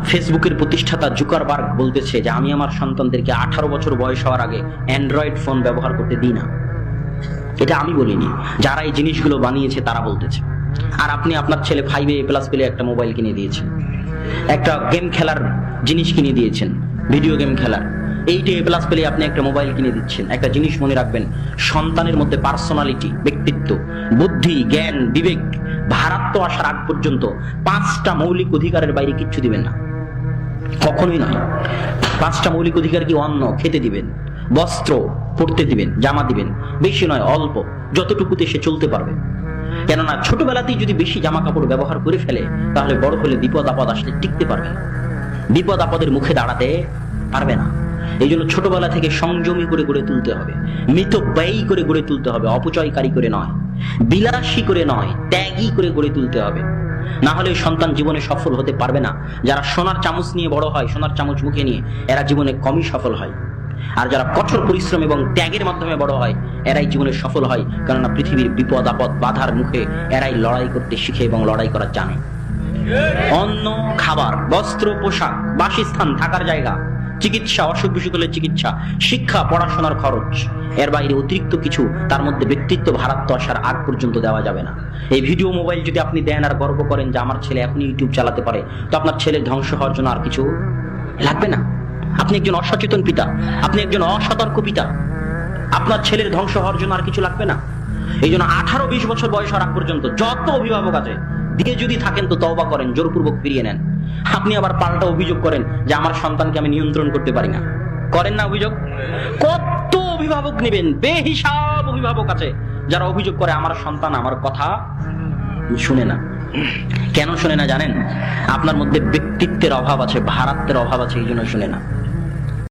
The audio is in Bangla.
ফেসবুকের প্রতিষ্ঠাতা জুকারবার্গ বলতেছে যে আমি আমার সন্তানদেরকে 18 বছর বয়স হওয়ার আগে অ্যান্ড্রয়েড ফোন ব্যবহার করতে দিই না। এটা আমি বলিনি, যারা এই জিনিসগুলো বানিয়েছে তারা বলতেছে। আর আপনি আপনার ছেলে 5A+ পেলে একটা মোবাইল কিনে দিয়েছেন, একটা গেম খেলার জিনিস কিনে দিয়েছেন, ভিডিও গেম খেলার। 8A+ পেলে আপনি একটা মোবাইল কিনে দিচ্ছেন। একটা জিনিস মনে রাখবেন, সন্তানের মধ্যে পার্সোনালিটি, ব্যক্তিত্ব, বুদ্ধি, জ্ঞান, বিবেক, ভারাত্ম আসার আগ পর্যন্ত 5টা মৌলিক অধিকারের বাইরে কিচ্ছু দিবেন না, কখনোই নয়। 5টা মৌলিক অধিকার কি? অন্ন খেতে দিবেন, বস্ত্র পরতে দিবেন, জামা দিবেন, বেশি নয় অল্প, যতটুকুতে সে চলতে পারবে। কেননা ছোটবেলাতেই যদি বেশি জামা কাপড় ব্যবহার করে ফেলে তাহলে বড় হলে বিপদ আপদ আসলে টিকতে পারবে না, বিপদ আপদের মুখে দাঁড়াতে পারবে না। এই জন্য ছোটবেলা থেকে সংযমী করে গড়ে তুলতে হবে, মিতব্যয়ী করে গড়ে তুলতে হবে, অপচয়কারী করে নয়, বিলাসী করে নয়, ত্যাগী করে গড়ে তুলতে হবে। না হলে সন্তান জীবনে সফল হতে পারবে না। যারা সোনার চামচ নিয়ে বড় হয়, সোনার চামচ মুখে নিয়ে, এরা জীবনে কমই সফল হয়। আর যারা কঠোর পরিশ্রম এবং ত্যাগের মাধ্যমে বড় হয়, এরাই জীবনে সফল হয়। কেননা পৃথিবীর বিপদ আপদ বাধার মুখে এরাই লড়াই করতে শিখে এবং লড়াই করা জানে। অন্ন, খাবার, বস্ত্র, পোশাক, বাসস্থান, থাকার জায়গা, চিকিৎসা, অসুখ বিসুখ হলে চিকিৎসা, শিক্ষা, পড়াশোনার খরচ, এর বাইরে অতিরিক্ত কিছু তার মধ্যে ব্যক্তিত্ব ভারাত্ম আসার আগ পর্যন্ত দেওয়া যাবে না। এই ভিডিও মোবাইল যদি আপনি দেন আর গর্ব করেন যে আমার ছেলে এখনই ইউটিউব চালাতে পারে, তো আপনার ছেলের ধ্বংস হওয়ার জন্য আর কিছু লাগবে না। আপনি একজন অসচেতন পিতা, আপনি একজন অসতর্ক পিতা, আপনার ছেলের ধ্বংস হওয়ার জন্য আর কিছু লাগবে না। এই জন্য 18-20 বছর বয়স হওয়ার আগ পর্যন্ত যত অভিভাবক আছে, দিয়ে যদি থাকেন তো তওবা করেন, জোরপূর্বক ফিরিয়ে নেন। আপনি আবার পাল্টা অভিযোগ করেন যে আমার সন্তানকে আমি নিয়ন্ত্রণ করতে পারি না। করেন না অভিযোগ? কত অভিভাবক নেবেন? বেহিসাব অভিভাবক আছে যারা অভিযোগ করে আমার সন্তান আমার কথা শুনে না। কেন শুনে না জানেন? আপনার মধ্যে ব্যক্তিত্বের অভাব আছে, ভারাত্বের অভাব আছে, এই জন্য শুনে না।